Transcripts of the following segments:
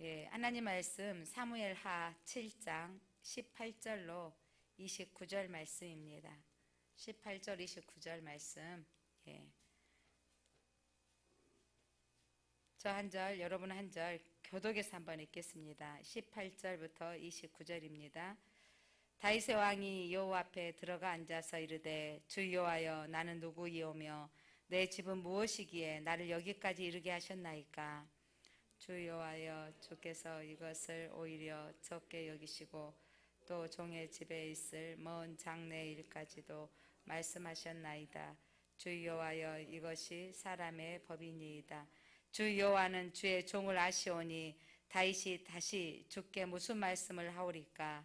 예, 하나님 말씀 사무엘하 7장 18절로 29절 말씀입니다. 18절 29절 말씀. 예. 저 한 절, 여러분 한 절 교독에서 한번 읽겠습니다. 18절부터 29절입니다. 다윗의 왕이 여호와 앞에 들어가 앉아서 이르되 주 여호와여 나는 누구이오며 내 집은 무엇이기에 나를 여기까지 이르게 하셨나이까. 주 여호와여 주께서 이것을 오히려 적게 여기시고 또 종의 집에 있을 먼 장래 일까지도 말씀하셨나이다. 주 여호와여 이것이 사람의 법이니이다. 주 여호와는 주의 종을 아시오니 다윗이 다시 주께 무슨 말씀을 하오리까.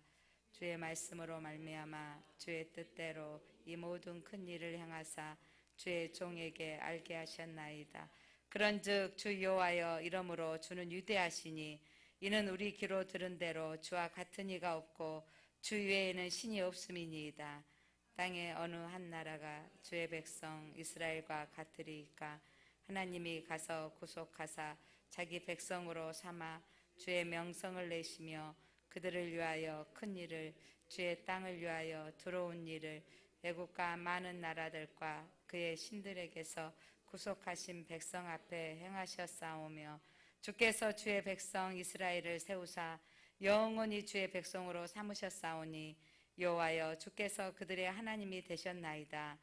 주의 말씀으로 말미암아 주의 뜻대로 이 모든 큰 일을 행하사 주의 종에게 알게 하셨나이다. 그런즉 주 여호와여 이러므로 주는 위대하시니 이는 우리 귀로 들은 대로 주와 같은 이가 없고 주 외에는 신이 없음이니이다. 땅의 어느 한 나라가 주의 백성 이스라엘과 같으리이까. 하나님이 가서 구속하사 자기 백성으로 삼아 주의 명성을 내시며 그들을 위하여 큰 일을 주의 땅을 위하여 들어온 일을 애국과 많은 나라들과 그의 신들에게서 구속하신 백성 앞에 행하셨사오며 주께서 주의 백성 이스라엘을 세우사 영원히 주의 백성으로 삼으셨사오니 여호와여 주께서 그들의 하나님이 되셨나이다.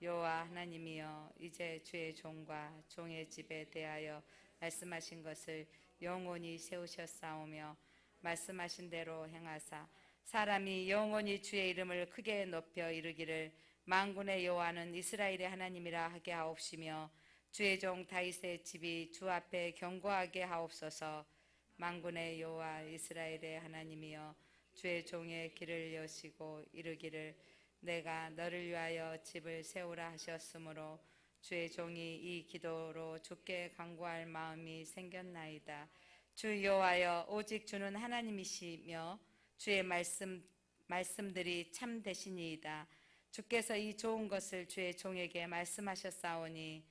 여호와 하나님이여 이제 주의 종과 종의 집에 대하여 말씀하신 것을 영원히 세우셨사오며 말씀하신 대로 행하사 사람이 영원히 주의 이름을 크게 높여 이르기를 만군의 여호와는 이스라엘의 하나님이라 하게 하옵시며 주의 종 다윗의 집이 주 앞에 견고하게 하옵소서. 만군의 여호와 이스라엘의 하나님이여 주의 종의 길을 여시고 이르기를 내가 너를 위하여 집을 세우라 하셨으므로 주의 종이 이 기도로 주께 간구할 마음이 생겼나이다. 주 여호와여 오직 주는 하나님이시며 주의 말씀들이 참 되시니이다. 주께서 이 좋은 것을 주의 종에게 말씀하셨사오니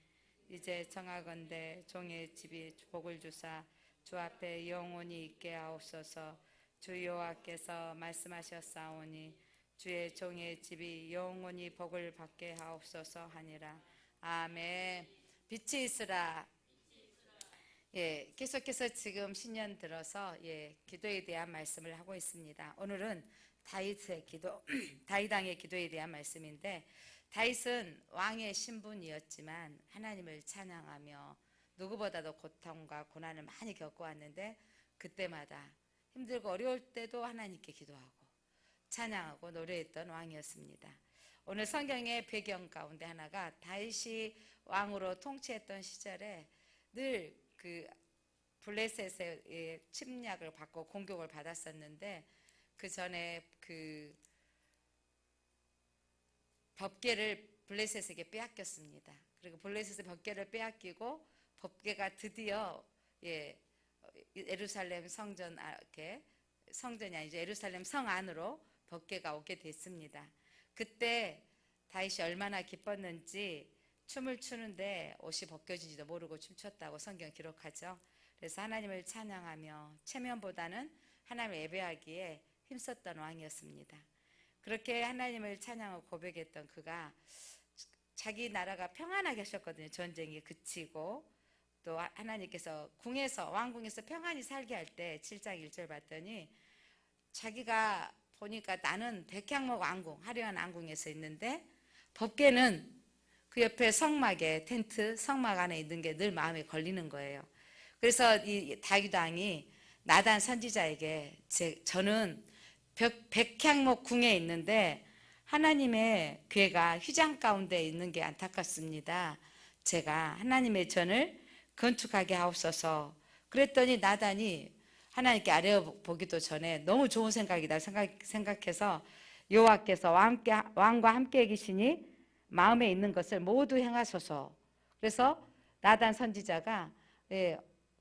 이제 청하건대 종의 집이 복을 주사 주 앞에 영원히 있게 하옵소서. 주 여호와께서 말씀하셨사오니 주의 종의 집이 영원히 복을 받게 하옵소서 하니라. 아멘. 빛이 있으라. 예, 계속해서 지금 신년 들어서 기도에 대한 말씀을 하고 있습니다. 오늘은 다윗의 기도, 다윗 왕의 기도에 대한 말씀인데, 다윗은 왕의 신분이었지만 하나님을 찬양하며 누구보다도 고통과 고난을 많이 겪어왔는데 그때마다 힘들고 어려울 때도 하나님께 기도하고 찬양하고 노래했던 왕이었습니다. 오늘 성경의 배경 가운데 하나가 다윗이 왕으로 통치했던 시절에 늘 그 블레셋의 침략을 받고 공격을 받았었는데 그 전에 그 법궤를 블레셋에게 빼앗겼습니다. 그리고 블레셋의 법궤를 빼앗기고 법궤가 드디어 예루살렘 성전이 아니죠. 예루살렘 성 안으로 법궤가 오게 됐습니다. 그때 다윗이 얼마나 기뻤는지 춤을 추는데 옷이 벗겨지지도 모르고 춤췄다고 성경 기록하죠. 그래서 하나님을 찬양하며 체면보다는 하나님을 예배하기에 힘썼던 왕이었습니다. 그렇게 하나님을 찬양하고 고백했던 그가 자기 나라가 평안하게 하셨거든요. 전쟁이 그치고 또 하나님께서 왕궁에서 평안히 살게 할 때 7장 1절 봤더니 자기가 보니까 나는 백향목 왕궁, 화려한 왕궁에서 있는데 법궤는 그 옆에 성막에 텐트, 성막 안에 있는 게 늘 마음에 걸리는 거예요. 그래서 이 다윗 왕이 나단 선지자에게 저는 백향목 궁에 있는데 하나님의 궤가 휘장 가운데 있는 게 안타깝습니다. 제가 하나님의 전을 건축하게 하옵소서. 그랬더니 나단이 하나님께 아뢰어보기도 전에 너무 좋은 생각이다 생각해서 여호와께서 왕과 함께 계시니 마음에 있는 것을 모두 행하소서. 그래서 나단 선지자가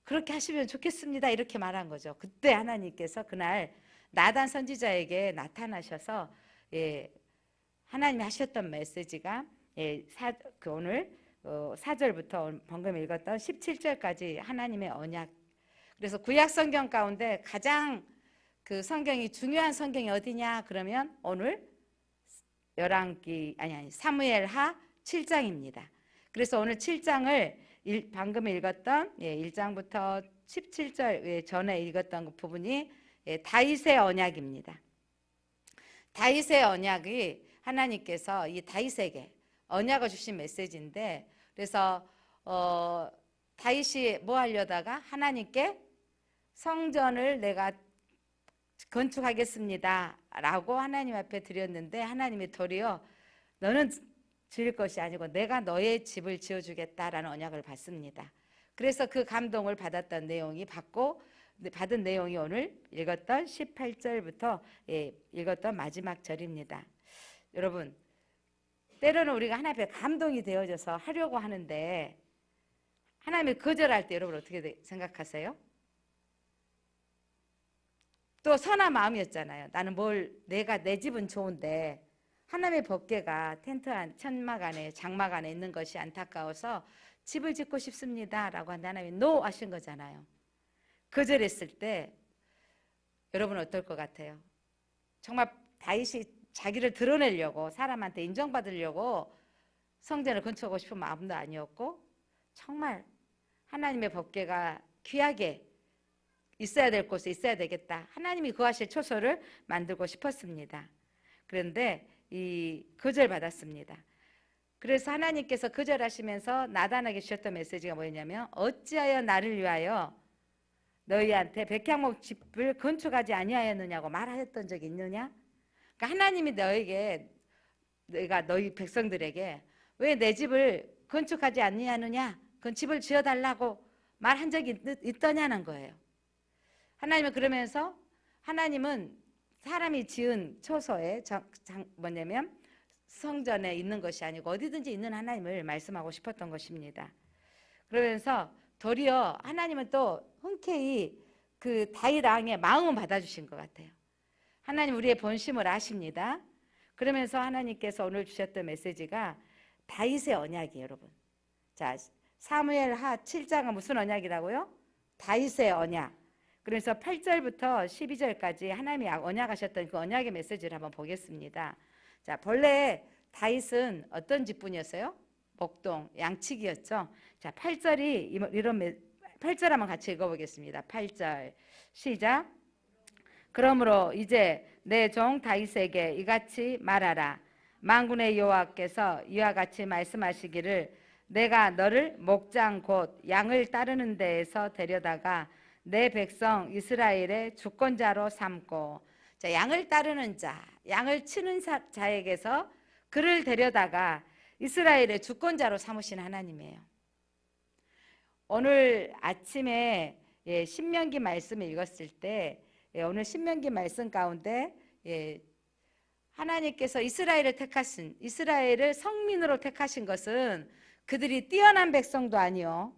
그렇게 하시면 좋겠습니다 이렇게 말한 거죠. 그때 하나님께서 그날 나단 선지자에게 나타나셔서 하나님이 하셨던 메시지가 오늘 4절부터 방금 읽었던 17절까지 하나님의 언약, 그래서 구약 성경 가운데 가장 그 성경이 중요한 성경이 어디냐 그러면 오늘 사무엘하 7장입니다. 그래서 오늘 7장을 방금 읽었던 1장부터 17절 전에 읽었던 그 부분이 다윗의 언약입니다. 다윗의 언약이 하나님께서 이 다윗에게 언약을 주신 메시지인데, 그래서 다윗이 뭐 하려다가 하나님께 성전을 내가 건축하겠습니다 라고 하나님 앞에 드렸는데, 하나님이 도리어 너는 지을 것이 아니고 내가 너의 집을 지어주겠다라는 언약을 받습니다. 그래서 그 감동을 받은 내용이 오늘 읽었던 18절부터 읽었던 마지막 절입니다. 여러분, 때로는 우리가 하나님 앞에 감동이 되어져서 하려고 하는데 하나님이 거절할 때 여러분 어떻게 생각하세요? 또 선한 마음이었잖아요. 내가 내 집은 좋은데 하나님의 법궤가 텐트 천막 안에 장막 안에 있는 것이 안타까워서 집을 짓고 싶습니다 라고 하는데 하나님이 노 하신 거잖아요. 거절했을 때 여러분 어떨 것 같아요? 정말 다윗이 자기를 드러내려고 사람한테 인정받으려고 성전을 건축하고 싶은 마음도 아니었고, 정말 하나님의 법궤가 귀하게 있어야 될 곳에 있어야 되겠다, 하나님이 거하실 초소를 만들고 싶었습니다. 그런데 거절받았습니다. 그래서 하나님께서 거절하시면서 나단에게 주셨던 메시지가 뭐였냐면, 어찌하여 나를 위하여 너희한테 백향목 집을 건축하지 아니하였느냐고 말하였던 적이 있느냐? 그러니까 하나님이 내가 너희 백성들에게 왜 내 집을 건축하지 아니하느냐, 그 집을 지어달라고 말한 적이 있더냐는 거예요. 하나님은 그러면서, 하나님은 사람이 지은 초소에 뭐냐면 성전에 있는 것이 아니고 어디든지 있는 하나님을 말씀하고 싶었던 것입니다. 그러면서 도리어 하나님은 또 흔쾌히 그 다윗 왕의 마음은 받아주신 것 같아요. 하나님 우리의 본심을 아십니다. 그러면서 하나님께서 오늘 주셨던 메시지가 다윗의 언약이에요, 여러분. 자, 사무엘하 7장은 무슨 언약이라고요? 다윗의 언약. 그래서 8절부터 12절까지 하나님이 언약하셨던 그 언약의 메시지를 한번 보겠습니다. 자, 본래 다윗은 어떤 직분이었어요? 목동, 양치기였죠. 자, 8절 한번 같이 읽어보겠습니다. 8절 시작. 그러므로 이제 내 종 다윗에게 이같이 말하라. 만군의 여호와께서 이와 같이 말씀하시기를, 내가 너를 목장 곧 양을 따르는 데에서 데려다가 내 백성 이스라엘의 주권자로 삼고, 자, 양을 따르는 자, 양을 치는 자에게서 그를 데려다가 이스라엘의 주권자로 삼으신 하나님이에요. 오늘 아침에 신명기 말씀을 읽었을 때 오늘 신명기 말씀 가운데 하나님께서 이스라엘을 성민으로 택하신 것은 그들이 뛰어난 백성도 아니요,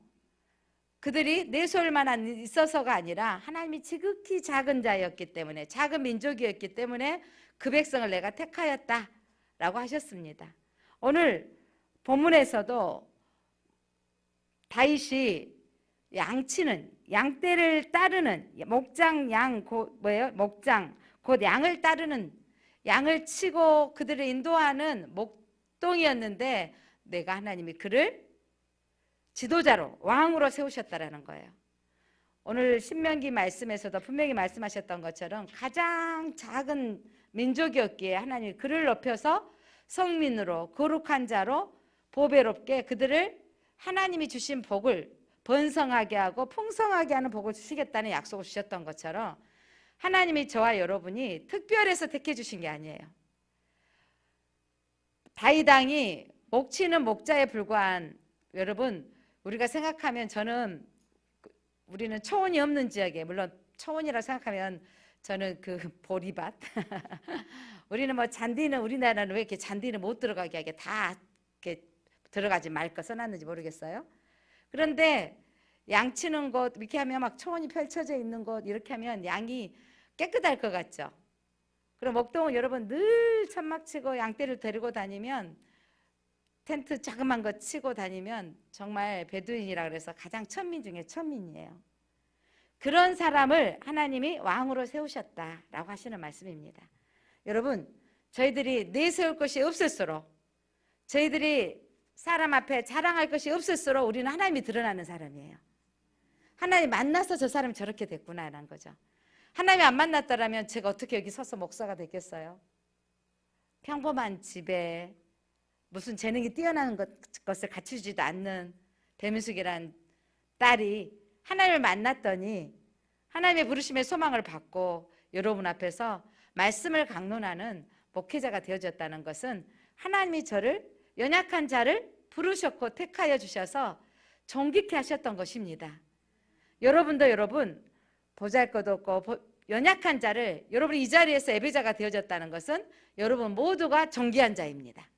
그들이 내세울 만한 있어서가 아니라 하나님이 지극히 작은 자였기 때문에, 작은 민족이었기 때문에 그 백성을 내가 택하였다라고 하셨습니다. 오늘 본문에서도 다윗이 양떼를 따르는 목장 곧 양을 따르는, 양을 치고 그들을 인도하는 목동이었는데 내가 하나님이 그를 지도자로 왕으로 세우셨다라는 거예요. 오늘 신명기 말씀에서도 분명히 말씀하셨던 것처럼 가장 작은 민족이었기에 하나님이 그를 높여서 성민으로 거룩한 자로 보배롭게 그들을 하나님이 주신 복을 번성하게 하고 풍성하게 하는 복을 주시겠다는 약속을 주셨던 것처럼 하나님이 저와 여러분이 특별해서 택해 주신 게 아니에요. 다윗 왕이 목치는 목자에 불과한, 여러분 우리가 생각하면, 우리는 초원이 없는 지역에, 물론 초원이라고 생각하면 저는 그 보리밭 우리는 뭐 잔디는, 우리나라는 왜 이렇게 잔디는 못 들어가게 하게 다 이렇게 들어가지 말 거 써놨는지 모르겠어요. 그런데 양 치는 곳 이렇게 하면 막 초원이 펼쳐져 있는 곳 이렇게 하면 양이 깨끗할 것 같죠. 그럼 목동은 여러분 늘 천막 치고 양떼를 데리고 다니면, 텐트 자그만 거 치고 다니면 정말 베두인이라 그래서 가장 천민 중에 천민이에요. 그런 사람을 하나님이 왕으로 세우셨다라고 하시는 말씀입니다. 여러분, 저희들이 내세울 것이 없을수록, 저희들이 사람 앞에 자랑할 것이 없을수록 우리는 하나님이 드러나는 사람이에요. 하나님 만나서 저 사람이 저렇게 됐구나라는 거죠. 하나님 안 만났더라면 제가 어떻게 여기 서서 목사가 됐겠어요? 평범한 집에 무슨 재능이 뛰어난 것을 갖추지도 않는 배민숙이란 딸이 하나님을 만났더니 하나님의 부르심의 소망을 받고 여러분 앞에서 말씀을 강론하는 목회자가 되어졌다는 것은 하나님이 저를, 연약한 자를 부르셨고 택하여 주셔서 존귀케 하셨던 것입니다. 여러분도 여러분 보잘것없고 연약한 자를, 여러분이 이 자리에서 예배자가 되어졌다는 것은 여러분 모두가 존귀한 자입니다.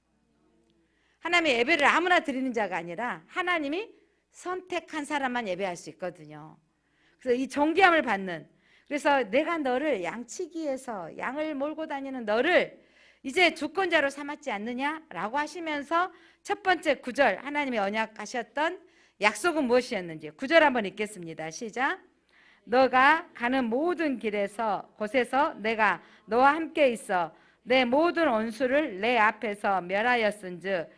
하나님의 예배를 아무나 드리는 자가 아니라 하나님이 선택한 사람만 예배할 수 있거든요. 그래서 이 존귀함을 받는, 그래서 내가 너를 양치기에서 양을 몰고 다니는 너를 이제 주권자로 삼았지 않느냐라고 하시면서 첫 번째 9절 하나님이 언약하셨던 약속은 무엇이었는지 9절 한번 읽겠습니다. 시작. 너가 가는 모든 곳에서 내가 너와 함께 있어 내 모든 원수를 내 앞에서 멸하였은즉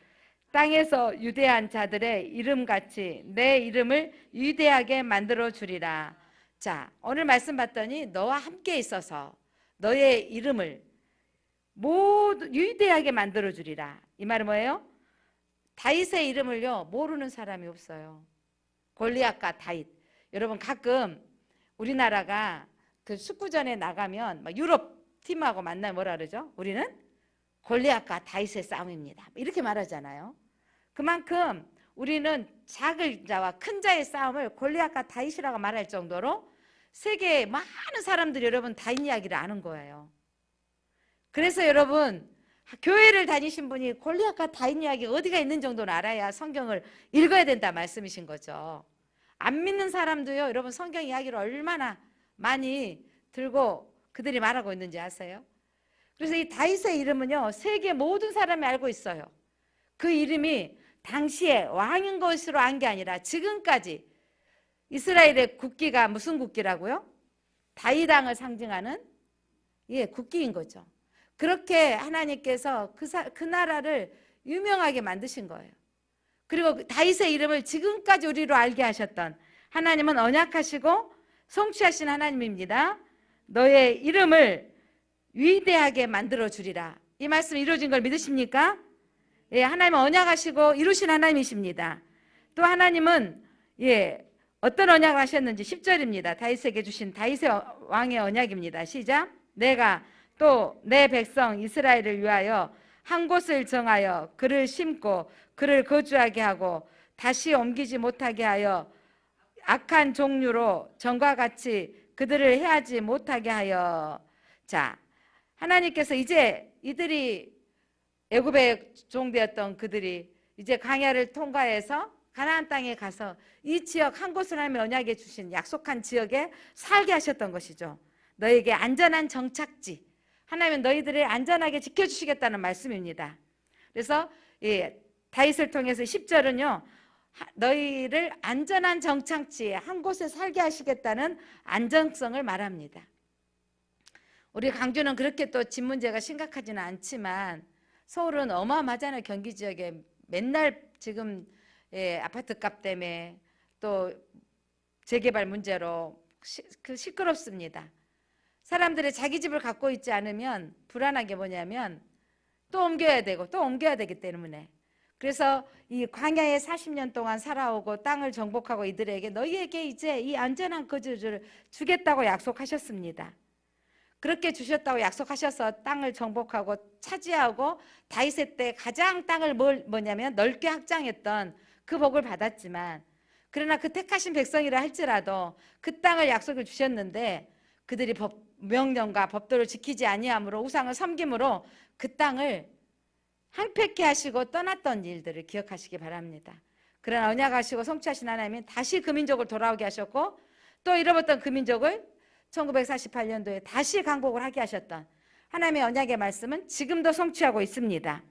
땅에서 유대한 자들의 이름같이 내 이름을 위대하게 만들어 주리라. 자, 오늘 말씀 봤더니 너와 함께 있어서 너의 이름을 모두 위대하게 만들어 주리라. 이 말은 뭐예요? 다윗의 이름을요 모르는 사람이 없어요. 골리앗과 다윗. 여러분 가끔 우리나라가 그 축구전에 나가면 막 유럽 팀하고 만나면 뭐라 그러죠? 우리는 골리앗과 다윗의 싸움입니다. 이렇게 말하잖아요. 그만큼 우리는 작은 자와 큰 자의 싸움을 골리앗과 다윗이라고 말할 정도로 세계의 많은 사람들이 여러분 다윗 이야기를 아는 거예요. 그래서 여러분 교회를 다니신 분이 골리앗과 다윗 이야기가 어디가 있는 정도는 알아야 성경을 읽어야 된다 말씀이신 거죠. 안 믿는 사람도요 여러분 성경 이야기를 얼마나 많이 들고 그들이 말하고 있는지 아세요? 그래서 이 다윗의 이름은요 세계 모든 사람이 알고 있어요. 그 이름이 당시에 왕인 것으로 안 게 아니라 지금까지 이스라엘의 국기가 무슨 국기라고요? 다윗 왕을 상징하는 국기인 거죠. 그렇게 하나님께서 그 나라를 유명하게 만드신 거예요. 그리고 다윗의 이름을 지금까지 우리로 알게 하셨던 하나님은 언약하시고 성취하신 하나님입니다. 너의 이름을 위대하게 만들어 주리라. 이 말씀 이루어진 걸 믿으십니까? 예, 하나님은 언약하시고 이루신 하나님이십니다. 또 하나님은 어떤 언약을 하셨는지 10절입니다. 다윗에게 주신 다윗의 왕의 언약입니다. 시작. 내가 또 내 백성 이스라엘을 위하여 한 곳을 정하여 그를 심고 그를 거주하게 하고 다시 옮기지 못하게 하여 악한 종류로 전과 같이 그들을 해하지 못하게 하여. 자, 하나님께서 이제 이들이 애굽의 종되었던 그들이 이제 광야를 통과해서 가나안 땅에 가서 이 지역 한 곳을 하나님의 언약에 주신 약속한 지역에 살게 하셨던 것이죠. 너에게 안전한 정착지, 하나님은 너희들을 안전하게 지켜주시겠다는 말씀입니다. 그래서 다윗을 통해서 10절은요 너희를 안전한 정착지에 한 곳에 살게 하시겠다는 안정성을 말합니다. 우리 강주는 그렇게 또 집 문제가 심각하지는 않지만 서울은 어마어마하잖아요. 경기 지역에 맨날 지금 아파트 값 때문에 또 재개발 문제로 시끄럽습니다. 사람들이 자기 집을 갖고 있지 않으면 불안한 게 뭐냐면 또 옮겨야 되고 또 옮겨야 되기 때문에. 그래서 이 광야에 40년 동안 살아오고 땅을 정복하고 이들에게 너희에게 이제 이 안전한 거주를 주겠다고 약속하셨습니다. 그렇게 주셨다고 약속하셔서 땅을 정복하고 차지하고 다윗의 때 가장 땅을 뭐냐면 넓게 확장했던 그 복을 받았지만, 그러나 그 택하신 백성이라 할지라도 그 땅을 약속을 주셨는데 그들이 명령과 법도를 지키지 아니함으로 우상을 섬김으로 그 땅을 황폐케 하시고 떠났던 일들을 기억하시기 바랍니다. 그러나 언약하시고 성취하신 하나님은 다시 그 민족을 돌아오게 하셨고 또 잃어버렸던 그 민족을 1948년도에 다시 강복을 하게 하셨던 하나님의 언약의 말씀은 지금도 성취하고 있습니다.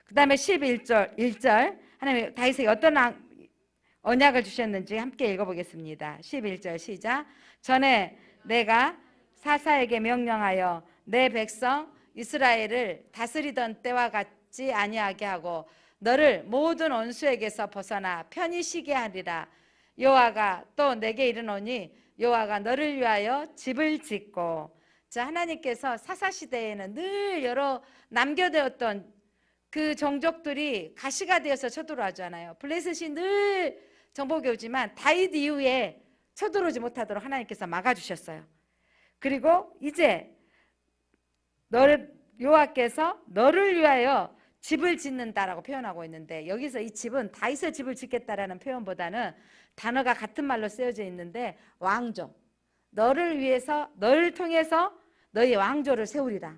그 다음에 11절 1절 하나님의 다윗에게 어떤 언약을 주셨는지 함께 읽어보겠습니다. 11절 시작. 전에 내가 사사에게 명령하여 내 백성 이스라엘을 다스리던 때와 같지 아니하게 하고 너를 모든 원수에게서 벗어나 편히 쉬게 하리라. 여호와가 또 내게 이르노니 여호와가 너를 위하여 집을 짓고. 자, 하나님께서 사사시대에는 늘 여러 남겨되었던 그 종족들이 가시가 되어서 쳐들어오잖아요. 블레셋이 늘 정복이 오지만 다윗 이후에 쳐들어오지 못하도록 하나님께서 막아주셨어요. 그리고 이제 여호와께서 너를 위하여 집을 짓는다라고 표현하고 있는데, 여기서 이 집은 다윗의 집을 짓겠다라는 표현보다는 단어가 같은 말로 쓰여져 있는데 왕조, 너를 위해서 너를 통해서 너희 왕조를 세우리라.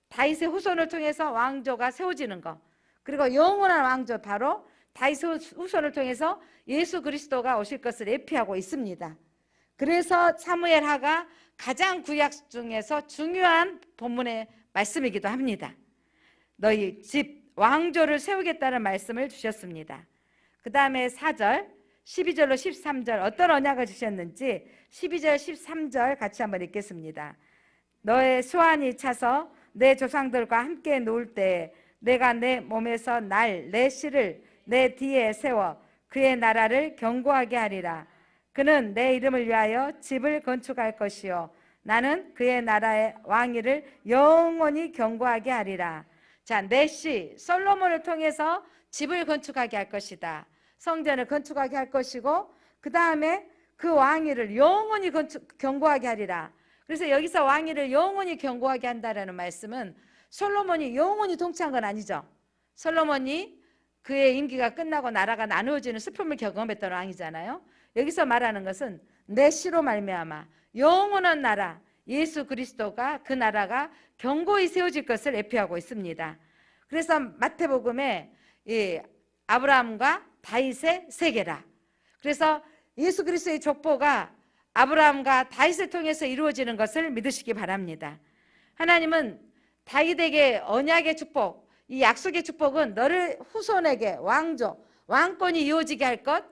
다윗의 후손을 통해서 왕조가 세워지는 것, 그리고 영원한 왕조, 바로 다윗의 후손을 통해서 예수 그리스도가 오실 것을 예표하고 있습니다. 그래서 사무엘하가 가장 구약 중에서 중요한 본문의 말씀이기도 합니다. 너희 집 왕조를 세우겠다는 말씀을 주셨습니다. 그 다음에 4절 12절로 13절 어떤 언약을 주셨는지 12절 13절 같이 한번 읽겠습니다. 너의 수완이 차서 내 조상들과 함께 놀 때 내가 내 몸에서 내 씨를 내 뒤에 세워 그의 나라를 견고하게 하리라. 그는 내 이름을 위하여 집을 건축할 것이요 나는 그의 나라의 왕위를 영원히 견고하게 하리라. 자, 내 씨 솔로몬을 통해서 집을 건축하게 할 것이다. 성전을 건축하게 할 것이고, 그 다음에 그 왕위를 영원히 견고하게 하리라. 그래서 여기서 왕위를 영원히 견고하게 한다라는 말씀은 솔로몬이 영원히 통치한 건 아니죠. 솔로몬이 그의 임기가 끝나고 나라가 나누어지는 슬픔을 경험했던 왕이잖아요. 여기서 말하는 것은 내 씨로 말미암아 영원한 나라 예수 그리스도가, 그 나라가 견고히 세워질 것을 예표하고 있습니다. 그래서 마태복음에 아브라함과 다윗의 세계라. 그래서 예수 그리스도의 족보가 아브라함과 다윗을 통해서 이루어지는 것을 믿으시기 바랍니다. 하나님은 다윗에게 언약의 축복, 이 약속의 축복은 너를 후손에게 왕조, 왕권이 이루어지게 할 것,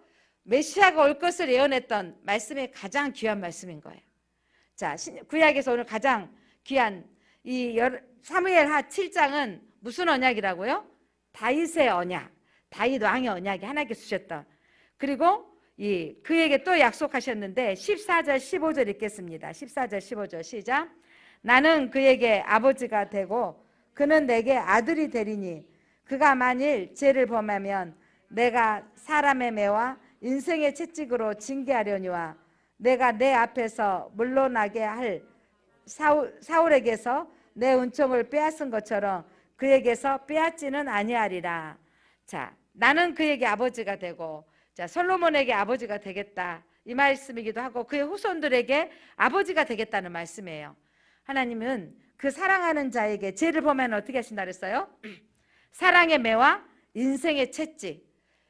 메시아가 올 것을 예언했던 말씀이 가장 귀한 말씀인 거예요. 자, 구약에서 오늘 가장 귀한 이 사무엘하 7장은 무슨 언약이라고요? 다윗의 언약, 다윗 왕의 언약이 하나님께서 주셨던. 그리고 그에게 또 약속하셨는데 14절 15절 읽겠습니다. 14절 15절 시작. 나는 그에게 아버지가 되고 그는 내게 아들이 되리니 그가 만일 죄를 범하면 내가 사람의 매와 인생의 채찍으로 징계하려니와 내가 내 앞에서 물러나게 할 사울에게서 내 은총을 빼앗은 것처럼 그에게서 빼앗지는 아니하리라. 자, 나는 그에게 아버지가 되고, 자, 솔로몬에게 아버지가 되겠다, 이 말씀이기도 하고 그의 후손들에게 아버지가 되겠다는 말씀이에요. 하나님은 그 사랑하는 자에게 죄를 범하면 어떻게 하신다 그랬어요? 사랑의 매와 인생의 채찍.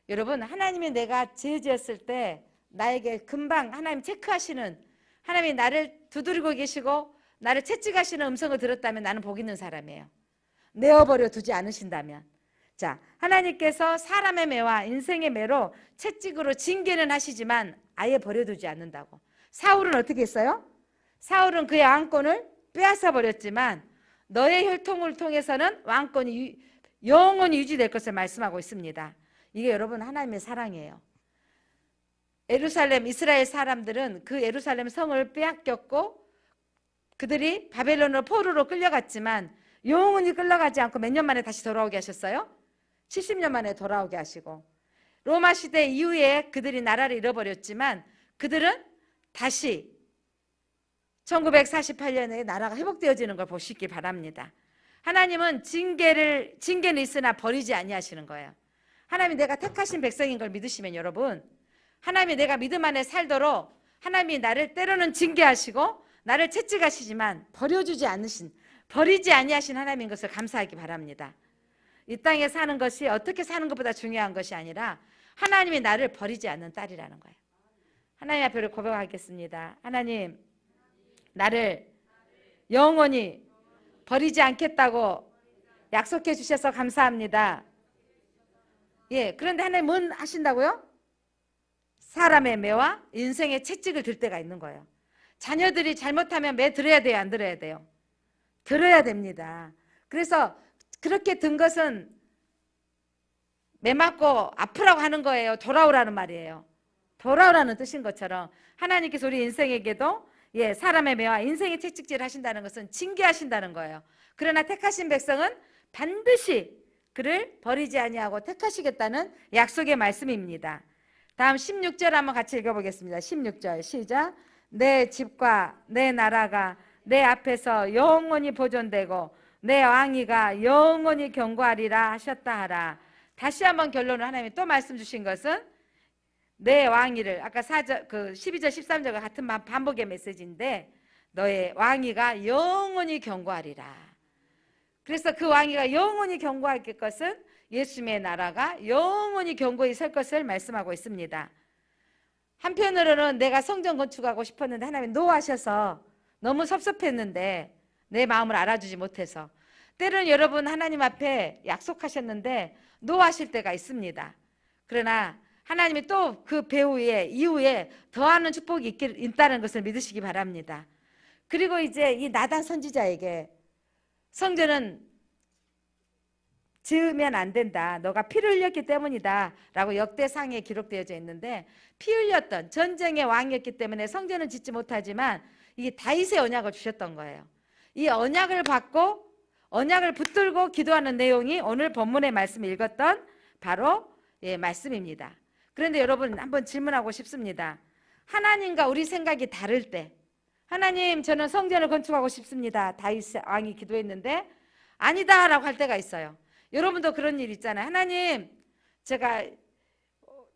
여러분, 하나님이 내가 죄 지었을 때 나에게 금방 하나님 체크하시는, 하나님이 나를 두드리고 계시고 나를 채찍하시는 음성을 들었다면 나는 복 있는 사람이에요. 내어버려 두지 않으신다면. 자, 하나님께서 사람의 매와 인생의 매로 채찍으로 징계는 하시지만 아예 버려두지 않는다고. 사울은 어떻게 했어요? 사울은 그의 왕권을 빼앗아 버렸지만 너의 혈통을 통해서는 왕권이 영원히 유지될 것을 말씀하고 있습니다. 이게 여러분 하나님의 사랑이에요. 예루살렘 이스라엘 사람들은 그 예루살렘 성을 빼앗겼고 그들이 바벨론으로 포로로 끌려갔지만 영원히 끌려가지 않고 몇 년 만에 다시 돌아오게 하셨어요? 70년 만에 돌아오게 하시고, 로마 시대 이후에 그들이 나라를 잃어버렸지만 그들은 다시 1948년에 나라가 회복되어지는 걸 보시기 바랍니다. 하나님은 징계는 있으나 버리지 아니하시는 거예요. 하나님이 내가 택하신 백성인 걸 믿으시면 여러분, 하나님이 내가 믿음 안에 살도록 하나님이 나를 때로는 징계하시고 나를 채찍하시지만 버리지 아니하신 하나님인 것을 감사하기 바랍니다. 이 땅에 사는 것이 어떻게 사는 것보다 중요한 것이 아니라 하나님이 나를 버리지 않는 딸이라는 거예요. 하나님 앞에 고백하겠습니다. 하나님, 나를 영원히 버리지 않겠다고 약속해 주셔서 감사합니다. 예, 그런데 하나님 뭔 하신다고요? 사람의 매와 인생의 채찍을 들 때가 있는 거예요. 자녀들이 잘못하면 매 들어야 돼요, 안 들어야 돼요? 들어야 됩니다. 그래서 그렇게 든 것은 매 맞고 아프라고 하는 거예요. 돌아오라는 말이에요. 돌아오라는 뜻인 것처럼 하나님께서 우리 인생에게도 사람의 매와 인생의 채찍질 하신다는 것은 징계하신다는 거예요. 그러나 택하신 백성은 반드시 그를 버리지 아니하고 택하시겠다는 약속의 말씀입니다. 다음 16절 한번 같이 읽어보겠습니다. 16절 시작. 내 집과 내 나라가 내 앞에서 영원히 보존되고 내 왕위가 영원히 경고하리라 하셨다 하라. 다시 한번 결론을 하나님이 또 말씀 주신 것은 내 왕위를, 아까 12절 13절과 같은 반복의 메시지인데 너의 왕위가 영원히 경고하리라. 그래서 그 왕위가 영원히 경고할 것은 예수님의 나라가 영원히 경고히 설 것을 말씀하고 있습니다. 한편으로는 내가 성전 건축하고 싶었는데 하나님이 노하셔서 너무 섭섭했는데 내 마음을 알아주지 못해서, 때로는 여러분 하나님 앞에 약속하셨는데 노하실 때가 있습니다. 그러나 하나님이 또 그 이후에 더하는 축복이 있다는 것을 믿으시기 바랍니다. 그리고 이제 이 나단 선지자에게 성전은 지으면 안 된다, 너가 피를 흘렸기 때문이다 라고 역대상에 기록되어져 있는데, 피 흘렸던 전쟁의 왕이었기 때문에 성전은 짓지 못하지만 이게 다윗의 언약을 주셨던 거예요. 이 언약을 받고 언약을 붙들고 기도하는 내용이 오늘 본문의 말씀 읽었던 바로 말씀입니다. 그런데 여러분 한번 질문하고 싶습니다. 하나님과 우리 생각이 다를 때, 하나님 저는 성전을 건축하고 싶습니다, 다윗 왕이 기도했는데 아니다 라고 할 때가 있어요. 여러분도 그런 일 있잖아요. 하나님, 제가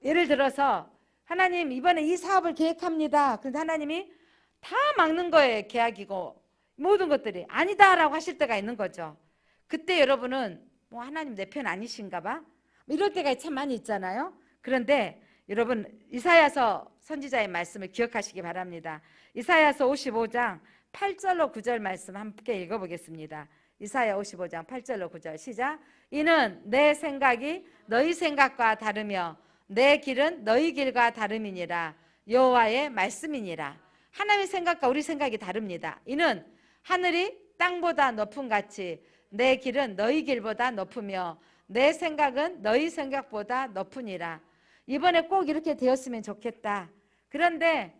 예를 들어서 하나님 이번에 이 사업을 계획합니다. 그런데 하나님이 다 막는 거예요. 계약이고 모든 것들이 아니다 라고 하실 때가 있는 거죠. 그때 여러분은 하나님 내 편 아니신가 봐, 이럴 때가 참 많이 있잖아요. 그런데 여러분 이사야서 선지자의 말씀을 기억하시기 바랍니다. 이사야서 55장 8절로 9절 말씀 함께 읽어보겠습니다. 이사야 55장 8절로 9절 시작. 이는 내 생각이 너희 생각과 다르며 내 길은 너희 길과 다름이니라. 여호와의 말씀이니라. 하나님의 생각과 우리 생각이 다릅니다. 이는 하늘이 땅보다 높음 같이 내 길은 너희 길보다 높으며 내 생각은 너희 생각보다 높으니라. 이번에 꼭 이렇게 되었으면 좋겠다. 그런데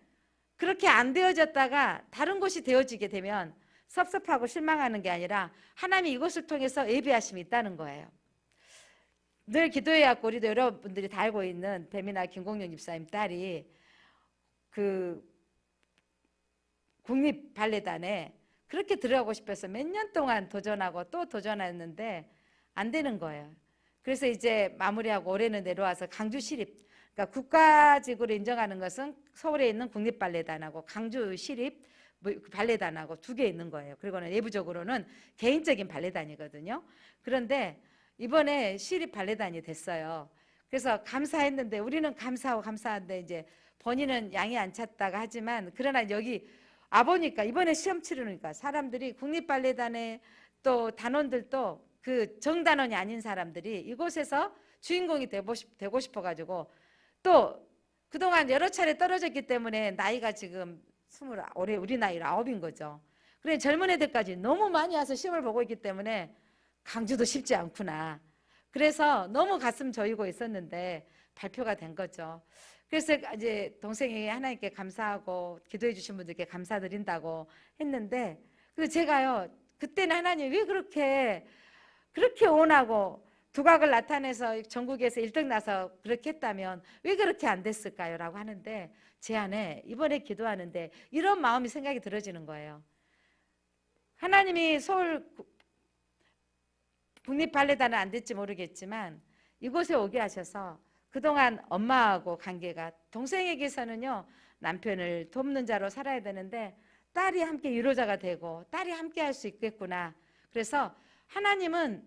그렇게 안 되어졌다가 다른 곳이 되어지게 되면 섭섭하고 실망하는 게 아니라 하나님이 이것을 통해서 예비하심이 있다는 거예요. 늘 기도해왔고 우리도 여러분들이 다 알고 있는 배미나 김공룡 집사님 딸이 그 국립발레단에 그렇게 들어가고 싶어서 몇 년 동안 도전하고 또 도전했는데 안 되는 거예요. 그래서 이제 마무리하고 올해는 내려와서 강주시립, 그러니까 국가직으로 인정하는 것은 서울에 있는 국립발레단하고 강주시립 발레단하고 두 개 있는 거예요. 그리고는 내부적으로는 개인적인 발레단이거든요. 그런데 이번에 시립 발레단이 됐어요. 그래서 감사했는데, 우리는 감사하고 감사한데 이제 본인은 양이 안 찼다가 하지만, 그러나 여기 와보니까 이번에 시험 치르니까 사람들이 국립발레단에 또 단원들도 그 정단원이 아닌 사람들이 이곳에서 주인공이 되고 싶어가지고, 또 그동안 여러 차례 떨어졌기 때문에 나이가 지금 올해 우리 나이가 9인 거죠. 그래 젊은 애들까지 너무 많이 와서 시험을 보고 있기 때문에 강주도 쉽지 않구나. 그래서 너무 가슴 저리고 있었는데 발표가 된 거죠. 그래서 이제 동생이 하나님께 감사하고 기도해 주신 분들께 감사드린다고 했는데, 그래서 제가요 그때는 하나님 왜 그렇게 원하고 두각을 나타내서 전국에서 1등 나서 그렇게 했다면 왜 그렇게 안 됐을까요? 라고 하는데 제 안에 이번에 기도하는데 이런 마음이 생각이 들어지는 거예요. 하나님이 서울 국립발레단은 안 될지 모르겠지만 이곳에 오게 하셔서 그동안 엄마하고 관계가, 동생에게서는요 남편을 돕는 자로 살아야 되는데 딸이 함께 위로자가 되고 딸이 함께 할 수 있겠구나. 그래서 하나님은,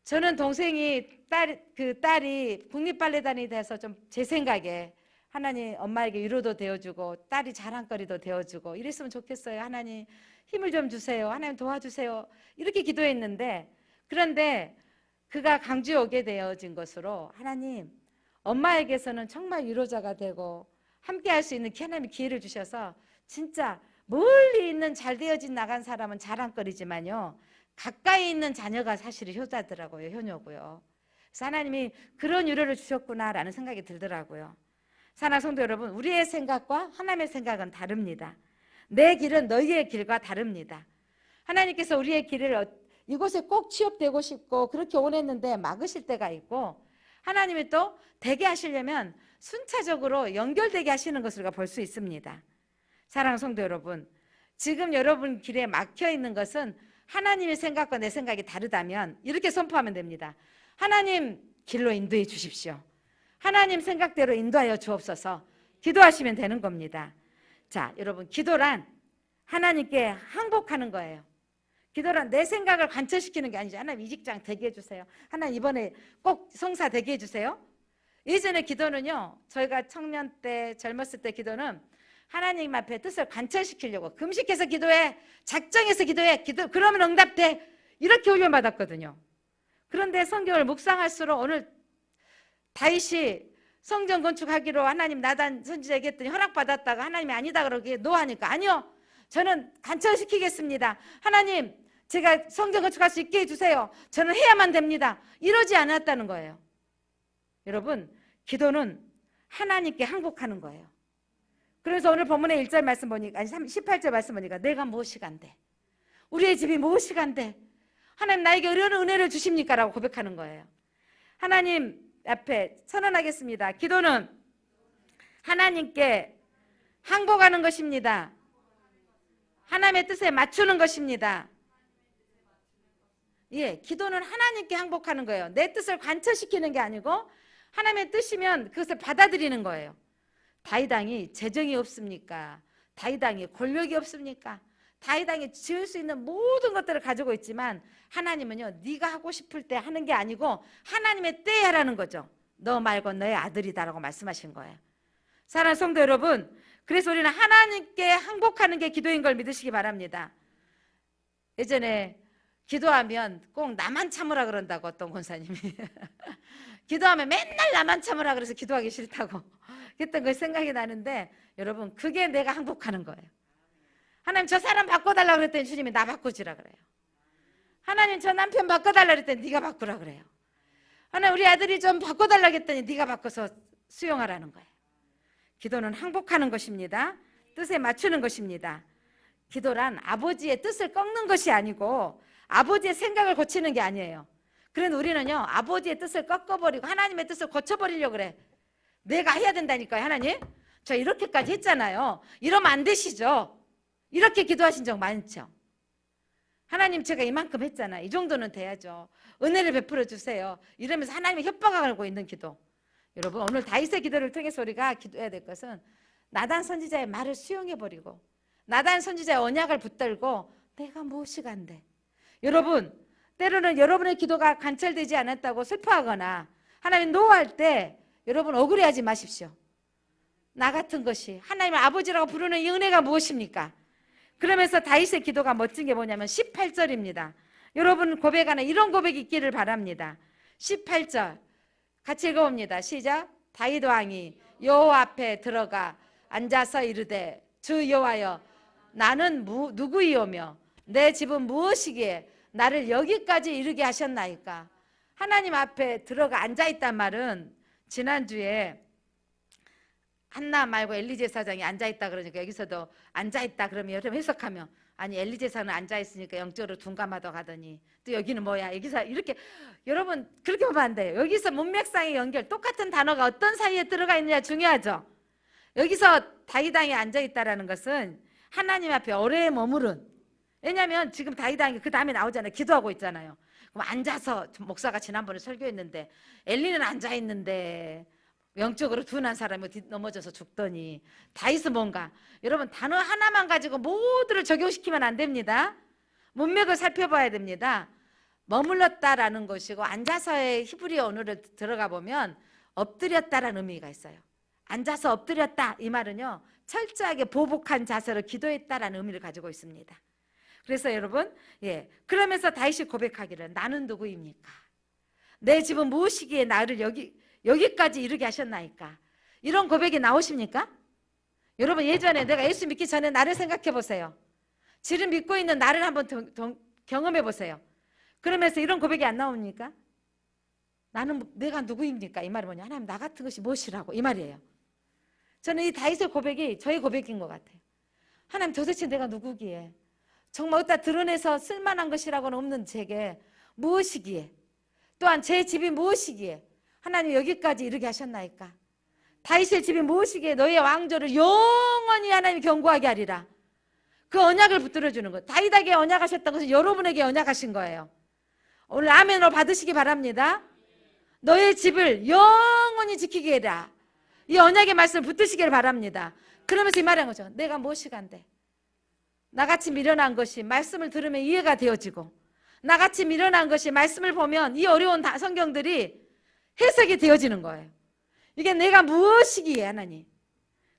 저는 동생이 딸이 국립발레단이 돼서 좀 제 생각에 하나님 엄마에게 위로도 되어주고 딸이 자랑거리도 되어주고 이랬으면 좋겠어요. 하나님 힘을 좀 주세요. 하나님 도와주세요. 이렇게 기도했는데, 그런데 그가 강주에 오게 되어진 것으로 하나님 엄마에게서는 정말 위로자가 되고 함께 할 수 있는 하나님이 기회를 주셔서 진짜 멀리 있는 잘 되어진 나간 사람은 자랑거리지만요, 가까이 있는 자녀가 사실 효자더라고요. 효녀고요. 그래서 하나님이 그런 위로를 주셨구나라는 생각이 들더라고요. 사랑하는 성도 여러분, 우리의 생각과 하나님의 생각은 다릅니다. 내 길은 너희의 길과 다릅니다. 하나님께서 우리의 길을 이곳에 꼭 취업되고 싶고 그렇게 원했는데 막으실 때가 있고, 하나님이 또 되게 하시려면 순차적으로 연결되게 하시는 것을 우리가 볼 수 있습니다. 사랑하는 성도 여러분, 지금 여러분 길에 막혀 있는 것은 하나님의 생각과 내 생각이 다르다면 이렇게 선포하면 됩니다. 하나님 길로 인도해 주십시오. 하나님 생각대로 인도하여 주옵소서. 기도하시면 되는 겁니다. 자, 여러분, 기도란 하나님께 항복하는 거예요. 기도란 내 생각을 관철시키는 게 아니죠. 하나님 이 직장 되게 해주세요. 하나님 이번에 꼭 성사 되게 해주세요. 예전에 기도는요, 저희가 청년 때 젊었을 때 기도는 하나님 앞에 뜻을 관철시키려고 금식해서 기도해, 작정해서 기도해, 그러면 응답돼, 이렇게 훈련받았거든요. 그런데 성경을 묵상할수록 오늘 다윗이 성전 건축하기로 하나님 나단 선지자에게 했더니 허락받았다가 하나님이 아니다 그러기에 노하니까, 아니요, 저는 관철시키겠습니다. 하나님 제가 성전 건축할 수 있게 해주세요. 저는 해야만 됩니다. 이러지 않았다는 거예요. 여러분, 기도는 하나님께 항복하는 거예요. 그래서 오늘 본문의 1절 말씀 보니까, 아니 18절 말씀 보니까 내가 무엇이 간대, 우리의 집이 무엇이 간대, 하나님 나에게 이런 은혜를 주십니까? 라고 고백하는 거예요. 하나님 앞에 선언하겠습니다. 기도는 하나님께 항복하는 것입니다. 하나님의 뜻에 맞추는 것입니다. 예, 기도는 하나님께 항복하는 거예요. 내 뜻을 관철시키는 게 아니고 하나님의 뜻이면 그것을 받아들이는 거예요. 다윗 왕이 재정이 없습니까? 다윗 왕이 권력이 없습니까? 다윗 왕이 지을 수 있는 모든 것들을 가지고 있지만 하나님은요, 네가 하고 싶을 때 하는 게 아니고 하나님의 때에 하라는 거죠. 너 말고 너의 아들이다라고 말씀하신 거예요. 사랑하는 성도 여러분, 그래서 우리는 하나님께 항복하는 게 기도인 걸 믿으시기 바랍니다. 예전에 기도하면 꼭 나만 참으라 그런다고 어떤 권사님이 기도하면 맨날 나만 참으라 그래서 기도하기 싫다고 했던 거 생각이 나는데, 여러분, 그게 내가 항복하는 거예요. 하나님 저 사람 바꿔달라 그랬더니 주님이 나 바꾸지라 그래요. 하나님 저 남편 바꿔달라 그랬더니 네가 바꾸라 그래요. 하나님 우리 아들이 좀 바꿔달라 했더니 네가 바꿔서 수용하라는 거예요. 기도는 항복하는 것입니다. 뜻에 맞추는 것입니다. 기도란 아버지의 뜻을 꺾는 것이 아니고 아버지의 생각을 고치는 게 아니에요. 그런데 우리는요, 아버지의 뜻을 꺾어버리고 하나님의 뜻을 고쳐버리려고 그래. 내가 해야 된다니까요. 하나님 저 이렇게까지 했잖아요. 이러면 안 되시죠? 이렇게 기도하신 적 많죠? 하나님 제가 이만큼 했잖아요. 이 정도는 돼야죠. 은혜를 베풀어 주세요. 이러면서 하나님의 협박을 걸고 있는 기도. 여러분, 오늘 다윗의 기도를 통해서 우리가 기도해야 될 것은 나단 선지자의 말을 수용해버리고 나단 선지자의 언약을 붙들고 내가 무엇이 간대. 여러분, 때로는 여러분의 기도가 관철되지 않았다고 슬퍼하거나 하나님 노할 때 여러분 억울해하지 마십시오. 나 같은 것이 하나님을 아버지라고 부르는 이 은혜가 무엇입니까? 그러면서 다윗의 기도가 멋진 게 뭐냐면 18절입니다. 여러분 고백 안에 이런 고백이 있기를 바랍니다. 18절 같이 읽어봅니다. 시작. 다윗 왕이 여호와 앞에 들어가 앉아서 이르되 주 여호와여, 나는 누구이오며 내 집은 무엇이기에 나를 여기까지 이르게 하셨나이까. 하나님 앞에 들어가 앉아있단 말은 지난주에 한나 말고 엘리제 사장이 앉아있다 그러니까 여기서도 앉아있다 그러면 여러분 해석하면, 아니 엘리제사는 앉아있으니까 영적으로 둔감하다 가더니 또 여기는 뭐야, 여기서 이렇게, 여러분 그렇게 보면 안 돼요. 여기서 문맥상의 연결, 똑같은 단어가 어떤 사이에 들어가 있느냐 중요하죠. 여기서 다윗 왕이 앉아있다라는 것은 하나님 앞에 오래 머무른, 왜냐하면 지금 다윗 왕이 그 다음에 나오잖아요. 기도하고 있잖아요. 그럼 앉아서, 목사가 지난번에 설교했는데 엘리는 앉아있는데 영적으로 둔한 사람이 넘어져서 죽더니 다윗은 뭔가, 여러분 단어 하나만 가지고 모두를 적용시키면 안 됩니다. 문맥을 살펴봐야 됩니다. 머물렀다라는 것이고 앉아서의 히브리어 언어를 들어가 보면 엎드렸다라는 의미가 있어요. 앉아서 엎드렸다 이 말은요, 철저하게 보복한 자세로 기도했다라는 의미를 가지고 있습니다. 그래서 여러분, 그러면서 다윗이 고백하기를 나는 누구입니까? 내 집은 무엇이기에 나를 여기까지 이르게 하셨나이까? 이런 고백이 나오십니까? 여러분, 예전에 내가 예수 믿기 전에 나를 생각해 보세요. 지금 믿고 있는 나를 한번 경험해 보세요. 그러면서 이런 고백이 안 나옵니까? 나는 내가 누구입니까? 이 말이 뭐냐? 하나님, 나 같은 것이 무엇이라고? 이 말이에요. 저는 이 다윗의 고백이 저의 고백인 것 같아요. 하나님, 도대체 내가 누구기에? 정말 어디다 드러내서 쓸만한 것이라고는 없는 제게 무엇이기에? 또한 제 집이 무엇이기에 하나님 여기까지 이르게 하셨나이까? 다윗의 집이 무엇이기에 너의 왕조를 영원히 하나님이 견고하게 하리라. 그 언약을 붙들어 주는 것. 다윗에게 언약하셨던 것은 여러분에게 언약하신 거예요. 오늘 아멘으로 받으시기 바랍니다. 너의 집을 영원히 지키게 해라. 이 언약의 말씀을 붙드시길 바랍니다. 그러면서 이 말한 거죠. 내가 무엇이간데? 나같이 미련한 것이 말씀을 들으면 이해가 되어지고, 나같이 미련한 것이 말씀을 보면 이 어려운 성경들이 해석이 되어지는 거예요. 이게 내가 무엇이기에 하나님.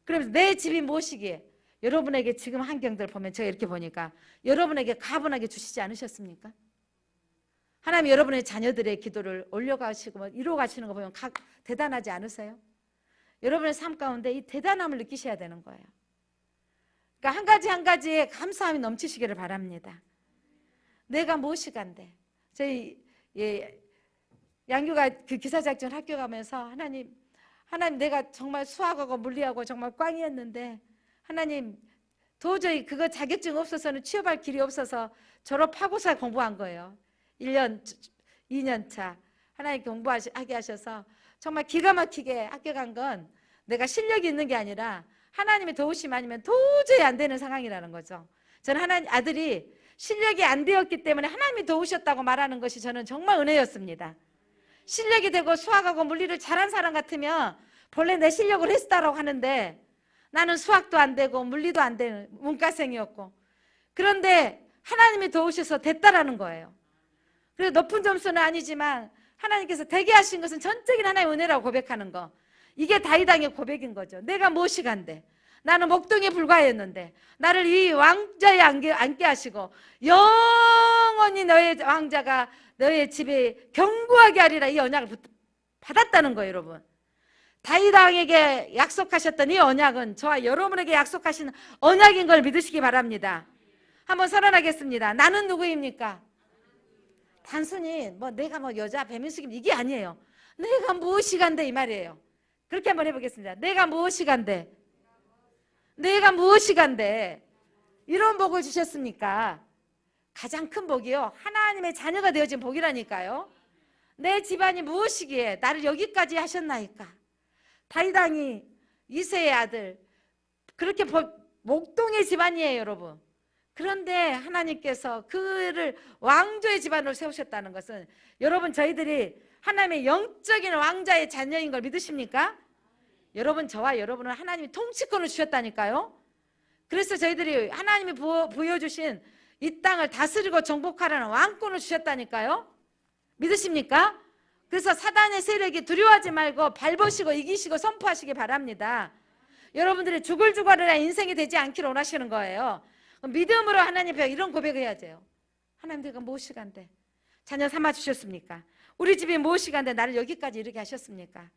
그러면서 내 집이 무엇이기에. 여러분에게 지금 환경들 보면 제가 이렇게 보니까 여러분에게 가분하게 주시지 않으셨습니까? 하나님 여러분의 자녀들의 기도를 올려가시고 이루어가시는 거 보면 대단하지 않으세요? 여러분의 삶 가운데 이 대단함을 느끼셔야 되는 거예요. 그러니까 한 가지 한 가지에 감사함이 넘치시기를 바랍니다. 내가 무엇이간데. 저희 양규가 그 기사작전 학교 가면서 하나님 내가 정말 수학하고 물리하고 정말 꽝이었는데 하나님 도저히 그거 자격증 없어서는 취업할 길이 없어서 졸업하고서 공부한 거예요. 1년 2년 차 하나님 공부하게 하셔서 정말 기가 막히게 학교 간 건 내가 실력이 있는 게 아니라 하나님의 도우심 아니면 도저히 안 되는 상황이라는 거죠. 저는 하나님 아들이 실력이 안 되었기 때문에 하나님이 도우셨다고 말하는 것이 저는 정말 은혜였습니다. 실력이 되고 수학하고 물리를 잘한 사람 같으면 본래 내 실력을 했다라고 하는데 나는 수학도 안 되고 물리도 안 되는 문과생이었고, 그런데 하나님이 도우셔서 됐다라는 거예요. 그래서 높은 점수는 아니지만 하나님께서 되게 하신 것은 전적인 하나님의 은혜라고 고백하는 거. 이게 다윗왕의 고백인 거죠. 내가 무엇이간데? 나는 목동에 불과했는데 나를 이 왕자에 앉게 하시고 영원히 너의 왕자가 너의 집에 견고하게 하리라. 이 언약을 받았다는 거예요, 여러분. 다윗 왕에게 약속하셨던 이 언약은 저와 여러분에게 약속하신 언약인 걸 믿으시기 바랍니다. 한번 선언하겠습니다. 나는 누구입니까? 단순히 내가 여자 배민숙임 이게 아니에요. 내가 무엇이간데 이 말이에요. 그렇게 한번 해보겠습니다. 내가 무엇이간데? 내가 무엇이간데? 이런 복을 주셨습니까? 가장 큰 복이요, 하나님의 자녀가 되어진 복이라니까요. 내 집안이 무엇이기에 나를 여기까지 하셨나이까? 다윗 왕이 이새의 아들, 그렇게 목동의 집안이에요, 여러분. 그런데 하나님께서 그를 왕조의 집안으로 세우셨다는 것은 여러분, 저희들이 하나님의 영적인 왕자의 자녀인 걸 믿으십니까? 여러분, 저와 여러분은 하나님이 통치권을 주셨다니까요. 그래서 저희들이 하나님이 부여주신 이 땅을 다스리고 정복하라는 왕권을 주셨다니까요. 믿으십니까? 그래서 사단의 세력이 두려워하지 말고 밟으시고 이기시고 선포하시기 바랍니다. 여러분들이 죽을하라 인생이 되지 않기를 원하시는 거예요. 믿음으로 하나님 앞에 이런 고백을 해야 돼요. 하나님, 내가 무엇이간데 자녀 삼아 주셨습니까? 우리 집이 무엇이간데 나를 여기까지 이르게 하셨습니까?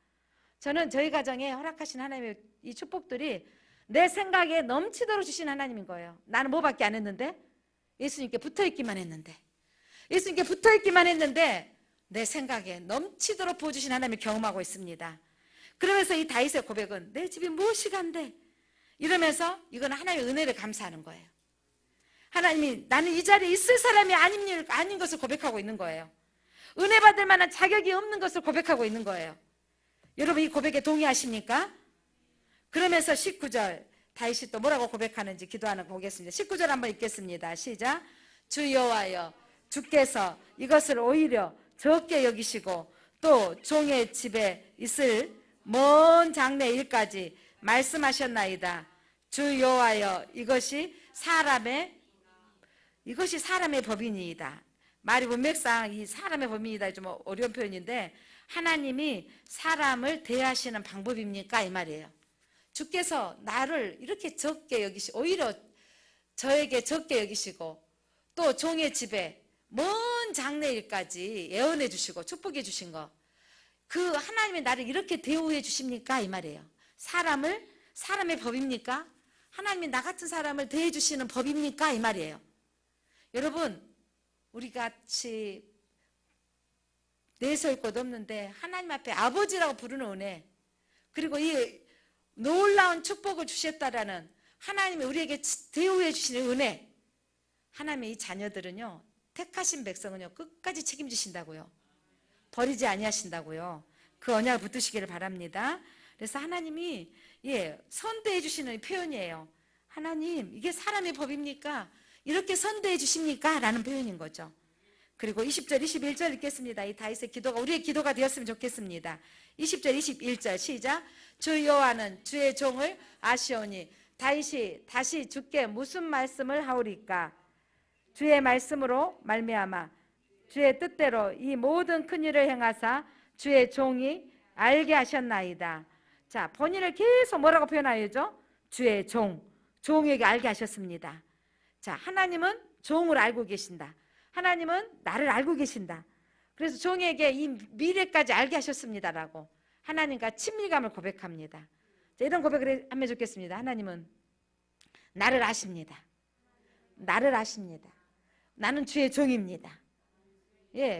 저는 저희 가정에 허락하신 하나님의 이 축복들이 내 생각에 넘치도록 주신 하나님인 거예요. 나는 뭐밖에 안 했는데? 예수님께 붙어있기만 했는데, 예수님께 붙어있기만 했는데 내 생각에 넘치도록 부어주신 하나님을 경험하고 있습니다. 그러면서 이 다윗의 고백은 내 집이 무엇이간데 이러면서 이건 하나님의 은혜를 감사하는 거예요. 하나님이 나는 이 자리에 있을 사람이 아닌 것을 고백하고 있는 거예요. 은혜 받을 만한 자격이 없는 것을 고백하고 있는 거예요. 여러분, 이 고백에 동의하십니까? 그러면서 19절 다윗이 또 뭐라고 고백하는지 기도하는 거 보겠습니다. 19절 한번 읽겠습니다. 시작. 주 여호와여, 주께서 이것을 오히려 적게 여기시고 또 종의 집에 있을 먼 장래 일까지 말씀하셨나이다. 주 여호와여, 이것이 사람의 법이니이다. 말이 문맥상 이 사람의 법이니이다 좀 어려운 표현인데 하나님이 사람을 대하시는 방법입니까? 이 말이에요. 주께서 나를 이렇게 적게 여기시고 오히려 저에게 적게 여기시고 또 종의 집에 먼 장래일까지 예언해 주시고 축복해 주신 거, 그 하나님이 나를 이렇게 대우해 주십니까? 이 말이에요. 사람의 법입니까? 하나님이 나 같은 사람을 대해 주시는 법입니까? 이 말이에요. 여러분, 우리 같이 내세울 것 없는데 하나님 앞에 아버지라고 부르는 은혜, 그리고 이 놀라운 축복을 주셨다라는 하나님이 우리에게 대우해 주시는 은혜, 하나님의 이 자녀들은요, 택하신 백성은요, 끝까지 책임지신다고요. 버리지 아니하신다고요. 그 언약을 붙드시기를 바랍니다. 그래서 하나님이 선대해 주시는 표현이에요. 하나님, 이게 사람의 법입니까? 이렇게 선대해 주십니까? 라는 표현인 거죠. 그리고 20절, 21절 읽겠습니다. 이 다윗의 기도가 우리의 기도가 되었으면 좋겠습니다. 20절, 21절 시작. 주 여호와는 주의 종을 아시오니 다윗이 다시 주께 무슨 말씀을 하오리까? 주의 말씀으로 말미암아 주의 뜻대로 이 모든 큰 일을 행하사 주의 종이 알게 하셨나이다. 자, 본인을 계속 뭐라고 표현하여죠? 주의 종에게 알게 하셨습니다. 자, 하나님은 종을 알고 계신다. 하나님은 나를 알고 계신다. 그래서 종에게 이 미래까지 알게 하셨습니다라고 하나님과 친밀감을 고백합니다. 자, 이런 고백을 하면 좋겠습니다. 하나님은 나를 아십니다. 나를 아십니다. 나는 주의 종입니다.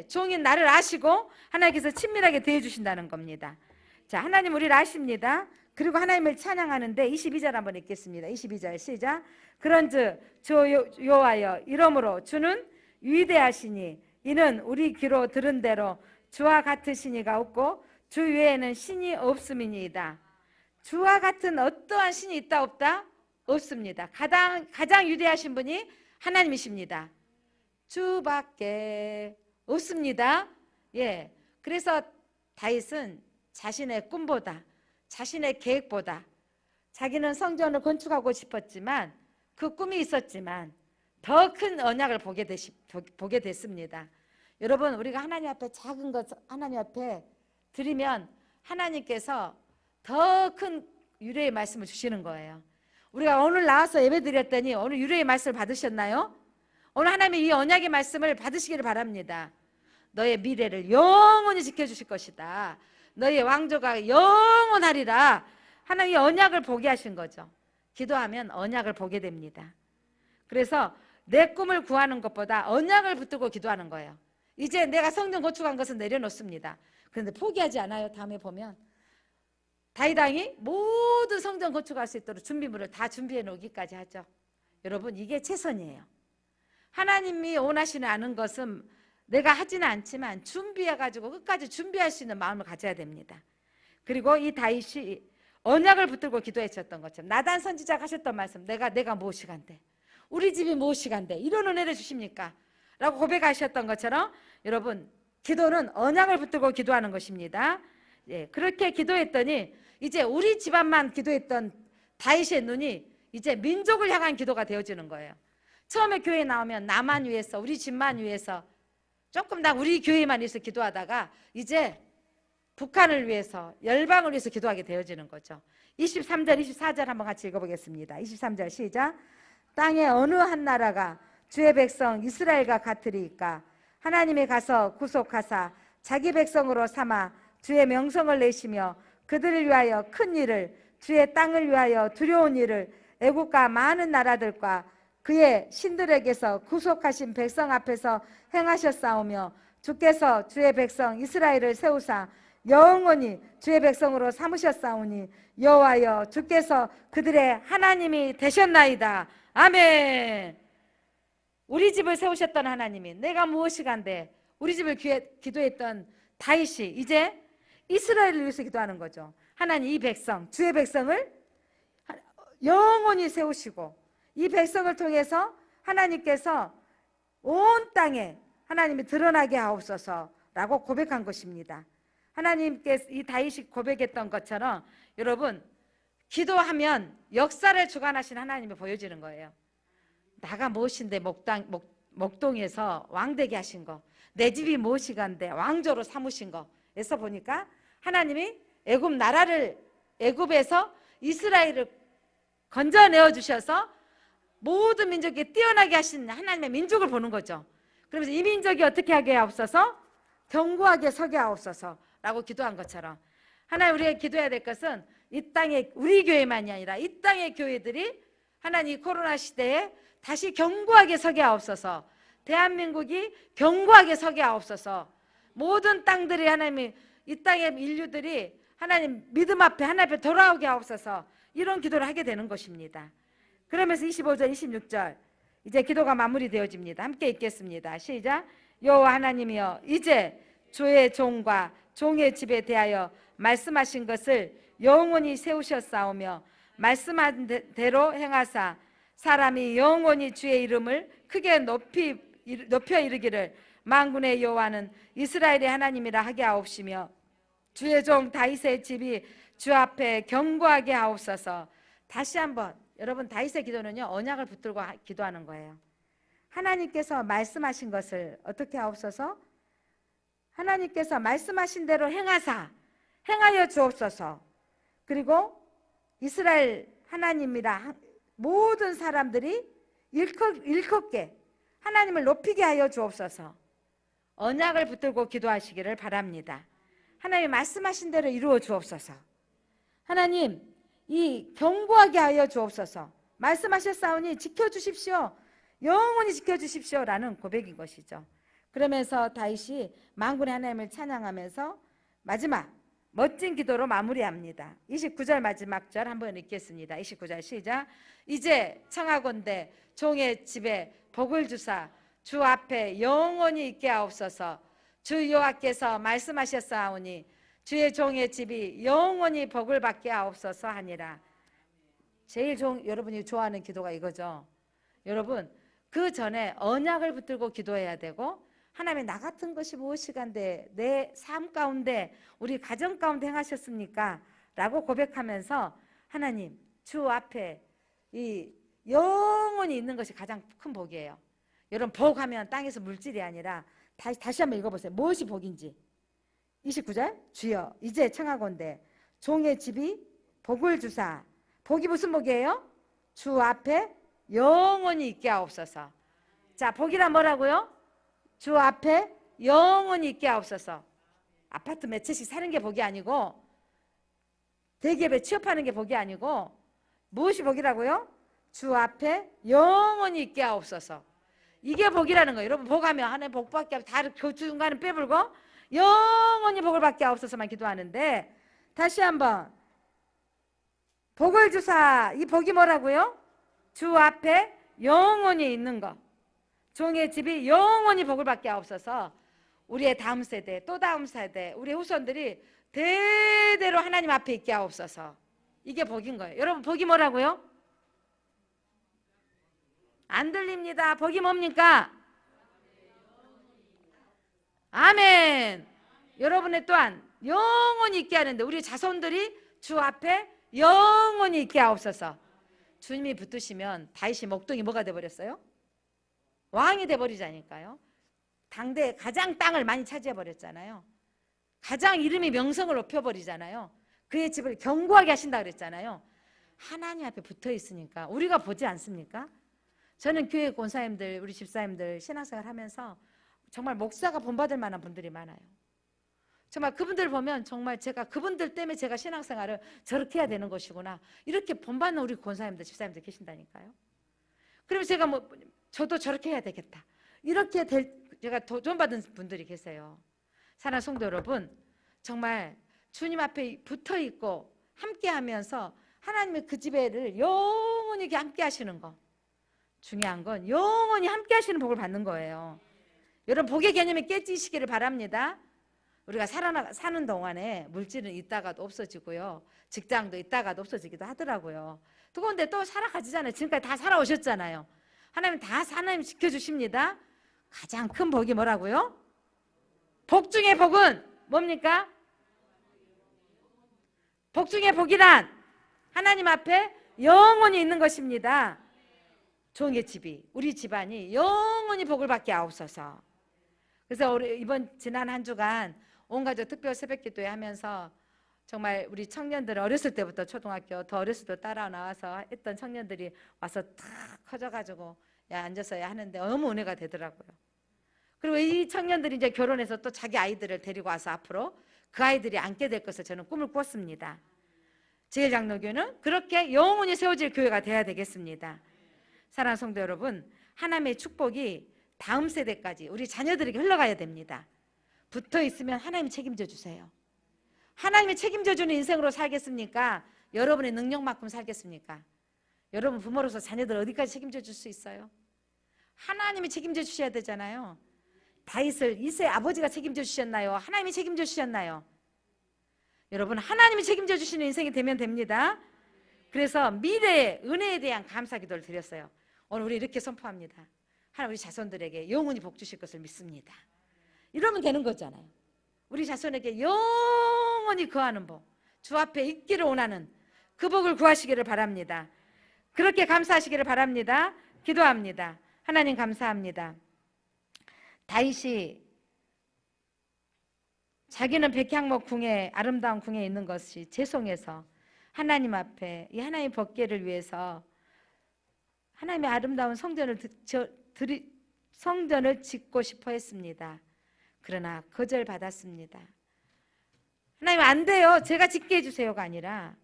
종인 나를 아시고 하나님께서 친밀하게 대해주신다는 겁니다. 자, 하나님 우리를 아십니다. 그리고 하나님을 찬양하는데 22절 한번 읽겠습니다. 22절 시작. 그런즉 주 여호와여, 이러므로 주는 위대하시니 이는 우리 귀로 들은 대로 주와 같으신 이가 없고 주 외에는 신이 없음이니이다. 주와 같은 어떠한 신이 있다 없다? 없습니다. 가장 위대하신 분이 하나님이십니다. 주밖에 없습니다. 그래서 다윗은 자신의 꿈보다, 자신의 계획보다, 자기는 성전을 건축하고 싶었지만 그 꿈이 있었지만 더 큰 언약을 보게 됐습니다. 여러분, 우리가 하나님 앞에 작은 것 하나님 앞에 드리면 하나님께서 더 큰 유래의 말씀을 주시는 거예요. 우리가 오늘 나와서 예배 드렸더니 오늘 유래의 말씀을 받으셨나요? 오늘 하나님의 이 언약의 말씀을 받으시기를 바랍니다. 너의 미래를 영원히 지켜주실 것이다. 너의 왕조가 영원하리라. 하나님이 언약을 보게 하신 거죠. 기도하면 언약을 보게 됩니다. 그래서 내 꿈을 구하는 것보다 언약을 붙들고 기도하는 거예요. 이제 내가 성전 건축한 것은 내려놓습니다. 그런데 포기하지 않아요. 다음에 보면 다윗 왕이 모든 성전 건축할 수 있도록 준비물을 다 준비해 놓기까지 하죠. 여러분, 이게 최선이에요. 하나님이 원하시는 않은 것은 내가 하지는 않지만 준비해가지고 끝까지 준비할 수 있는 마음을 가져야 됩니다. 그리고 이 다윗이 언약을 붙들고 기도했었던 것처럼 나단 선지자가 하셨던 말씀, 내가 무엇이 간대, 우리 집이 무엇이 간대, 이런 은혜를 주십니까? 라고 고백하셨던 것처럼 여러분, 기도는 언약을 붙들고 기도하는 것입니다. 그렇게 기도했더니 이제 우리 집안만 기도했던 다윗의 눈이 이제 민족을 향한 기도가 되어지는 거예요. 처음에 교회에 나오면 나만 위해서, 우리 집만 위해서, 조금 다 우리 교회만 위해서 기도하다가 이제 북한을 위해서, 열방을 위해서 기도하게 되어지는 거죠. 23절, 24절 한번 같이 읽어보겠습니다. 23절 시작. 땅의 어느 한 나라가 주의 백성 이스라엘과 같으리까? 하나님이 가서 구속하사 자기 백성으로 삼아 주의 명성을 내시며 그들을 위하여 큰 일을, 주의 땅을 위하여 두려운 일을 애국과 많은 나라들과 그의 신들에게서 구속하신 백성 앞에서 행하셨사오며 주께서 주의 백성 이스라엘을 세우사 영원히 주의 백성으로 삼으셨사오니 여호와여, 주께서 그들의 하나님이 되셨나이다. 아멘. 우리 집을 세우셨던 하나님이, 내가 무엇이 간대, 우리 집을 기도했던 다윗이 이제 이스라엘을 위해서 기도하는 거죠. 하나님, 이 백성, 주의 백성을 영원히 세우시고 이 백성을 통해서 하나님께서 온 땅에 하나님이 드러나게 하옵소서라고 고백한 것입니다. 하나님께서 이 다윗이 고백했던 것처럼 여러분, 기도하면 역사를 주관하신 하나님이 보여지는 거예요. 나가 무엇인데 목동에서 왕되게 하신 거, 내 집이 무엇이 간데 왕조로 삼으신 거에서 보니까 하나님이 애굽 나라를, 애굽에서 이스라엘을 건져내어 주셔서 모든 민족이 뛰어나게 하신 하나님의 민족을 보는 거죠. 그러면서 이 민족이 어떻게 하게 하옵소서? 견고하게 서게 하옵소서 라고 기도한 것처럼 하나님, 우리가 기도해야 될 것은 이 땅에 우리 교회만이 아니라 이 땅의 교회들이 하나님 코로나 시대에 다시 견고하게 서게 하옵소서. 대한민국이 견고하게 서게 하옵소서. 모든 땅들이 하나님이, 이 땅의 인류들이 하나님 믿음 앞에 하나님 앞에 돌아오게 하옵소서. 이런 기도를 하게 되는 것입니다. 그러면서 25절 26절 이제 기도가 마무리되어집니다. 함께 읽겠습니다. 시작. 여호와 하나님이여, 이제 주의 종과 종의 집에 대하여 말씀하신 것을 영원히 세우셨사오며 말씀한 대로 행하사 사람이 영원히 주의 이름을 크게 높여 이르기를 만군의 여호와는 이스라엘의 하나님이라 하게 하옵시며 주의 종 다윗의 집이 주 앞에 견고하게 하옵소서. 다시 한번 여러분, 다윗의 기도는요, 언약을 붙들고 기도하는 거예요. 하나님께서 말씀하신 것을 어떻게 하옵소서? 하나님께서 말씀하신 대로 행하여 주옵소서. 그리고 이스라엘 하나님이라 모든 사람들이 일컫게 하나님을 높이게 하여 주옵소서. 언약을 붙들고 기도하시기를 바랍니다. 하나님 말씀하신 대로 이루어 주옵소서. 하나님, 이 견고하게 하여 주옵소서. 말씀하셨사오니 지켜주십시오. 영원히 지켜주십시오라는 고백인 것이죠. 그러면서 다윗이 만군의 하나님을 찬양하면서 마지막 멋진 기도로 마무리합니다. 29절 마지막 절 한번 읽겠습니다. 29절 시작. 이제 청하건대 종의 집에 복을 주사 주 앞에 영원히 있게 하옵소서. 주 여호와께서 말씀하셨사오니 주의 종의 집이 영원히 복을 받게 하옵소서 하니라. 제일 여러분이 좋아하는 기도가 이거죠. 여러분, 그 전에 언약을 붙들고 기도해야 되고, 하나님의 나 같은 것이 무엇이간데 내 삶 가운데 우리 가정 가운데 행하셨습니까? 라고 고백하면서 하나님 주 앞에 이 영원히 있는 것이 가장 큰 복이에요. 여러분, 복하면 땅에서 물질이 아니라 다시 한번 읽어보세요. 무엇이 복인지. 29절 주여 이제 청하건대 종의 집이 복을 주사. 복이 무슨 복이에요? 주 앞에 영원히 있게 하옵소서. 자, 복이란 뭐라고요? 주 앞에 영원히 있게 하옵소서. 아파트 몇 채씩 사는 게 복이 아니고, 대기업에 취업하는 게 복이 아니고, 무엇이 복이라고요? 주 앞에 영원히 있게 하옵소서. 이게 복이라는 거예요. 여러분, 복하면 하나님 복받게 하고 다 그 중간은 빼불고 영원히 복을 받게 하옵소서만 기도하는데, 다시 한번 복을 주사. 이 복이 뭐라고요? 주 앞에 영원히 있는 것. 종의 집이 영원히 복을 받게 하옵소서. 우리의 다음 세대, 또 다음 세대, 우리 후손들이 대대로 하나님 앞에 있게 하옵소서. 이게 복인 거예요. 여러분, 복이 뭐라고요? 안 들립니다. 복이 뭡니까? 아멘. 여러분의 또한 영원히 있게 하는데 우리 자손들이 주 앞에 영원히 있게 하옵소서. 주님이 붙드시면 다윗이 목동이 뭐가 돼버렸어요? 왕이 돼버리자니까요. 당대에 가장 땅을 많이 차지해버렸잖아요. 가장 이름이 명성을 높여버리잖아요. 그의 집을 견고하게 하신다 그랬잖아요. 하나님 앞에 붙어있으니까 우리가 보지 않습니까? 저는 교회 권사님들, 우리 집사님들 신앙생활 하면서 정말 목사가 본받을 만한 분들이 많아요. 정말 그분들 보면 정말 제가 그분들 때문에 제가 신앙생활을 저렇게 해야 되는 것이구나, 이렇게 본받는 우리 권사님들, 집사님들 계신다니까요. 그러면 제가 저도 저렇게 해야 되겠다, 이렇게 제가 도전받은 분들이 계세요. 사랑하는 성도 여러분, 정말 주님 앞에 붙어있고 함께하면서 하나님의 그 집에를 영원히 함께 하시는 거, 중요한 건 영원히 함께 하시는 복을 받는 거예요. 여러분, 복의 개념이 깨지시기를 바랍니다. 우리가 사는 동안에 물질은 있다가도 없어지고요, 직장도 있다가도 없어지기도 하더라고요. 그런데 또 살아가지잖아요. 지금까지 다 살아오셨잖아요. 하나님 하나님 지켜주십니다. 가장 큰 복이 뭐라고요? 복 중의 복은 뭡니까? 복 중의 복이란 하나님 앞에 영원히 있는 것입니다. 종의 집이, 우리 집안이 영원히 복을 받게 하옵소서. 그래서 우리 지난 한 주간 온 가족 특별 새벽기도회 하면서 정말 우리 청년들, 어렸을 때부터 초등학교 더 어렸을 때 따라 나와서 했던 청년들이 와서 탁 커져가지고 야 앉아서야 하는데 너무 은혜가 되더라고요. 그리고 이 청년들이 이제 결혼해서 또 자기 아이들을 데리고 와서 앞으로 그 아이들이 안게 될 것을 저는 꿈을 꾸었습니다. 제일장로교는 그렇게 영원히 세워질 교회가 돼야 되겠습니다. 사랑하는 성도 여러분, 하나님의 축복이 다음 세대까지 우리 자녀들에게 흘러가야 됩니다. 붙어 있으면 하나님이 책임져 주세요. 하나님이 책임져 주는 인생으로 살겠습니까? 여러분의 능력만큼 살겠습니까? 여러분 부모로서 자녀들 어디까지 책임져 줄 수 있어요? 하나님이 책임져 주셔야 되잖아요. 다윗을 이세 아버지가 책임져 주셨나요? 하나님이 책임져 주셨나요? 여러분, 하나님이 책임져 주시는 인생이 되면 됩니다. 그래서 미래의 은혜에 대한 감사 기도를 드렸어요. 오늘 우리 이렇게 선포합니다. 하나님 우리 자손들에게 영원히 복 주실 것을 믿습니다. 이러면 되는 거잖아요. 우리 자손에게 영원히 거하는 복, 주 앞에 있기를 원하는 그 복을 구하시기를 바랍니다. 그렇게 감사하시기를 바랍니다. 기도합니다. 하나님 감사합니다. 다윗이 자기는 백향목 궁에, 아름다운 궁에 있는 것이 죄송해서 하나님 앞에 이 하나님의 법궤를 위해서 하나님의 아름다운 성전을 짓고 싶어 했습니다. 그러나 거절받았습니다. 하나님 안 돼요, 제가 짓게 해주세요가 아니라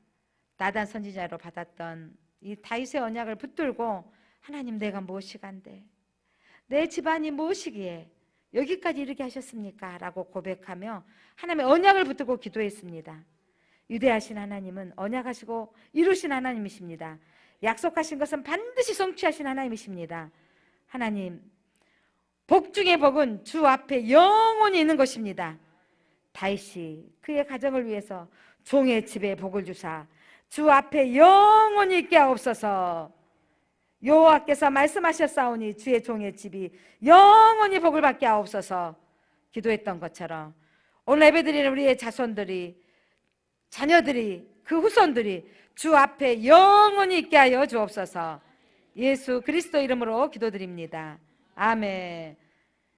나단 선지자로 받았던 이 다윗의 언약을 붙들고 하나님, 내가 무엇이간데, 내 집안이 무엇이기에 여기까지 이르게 하셨습니까? 라고 고백하며 하나님의 언약을 붙들고 기도했습니다. 위대하신 하나님은 언약하시고 이루신 하나님이십니다. 약속하신 것은 반드시 성취하신 하나님이십니다. 하나님, 복 중의 복은 주 앞에 영원히 있는 것입니다. 다윗이 그의 가정을 위해서 종의 집에 복을 주사 주 앞에 영원히 있게 하옵소서. 여호와께서 말씀하셨사오니 주의 종의 집이 영원히 복을 받게 하옵소서 기도했던 것처럼 오늘 예배드리는 우리의 자손들이, 자녀들이, 그 후손들이 주 앞에 영원히 있게 하여 주옵소서. 예수 그리스도 이름으로 기도드립니다. 아멘.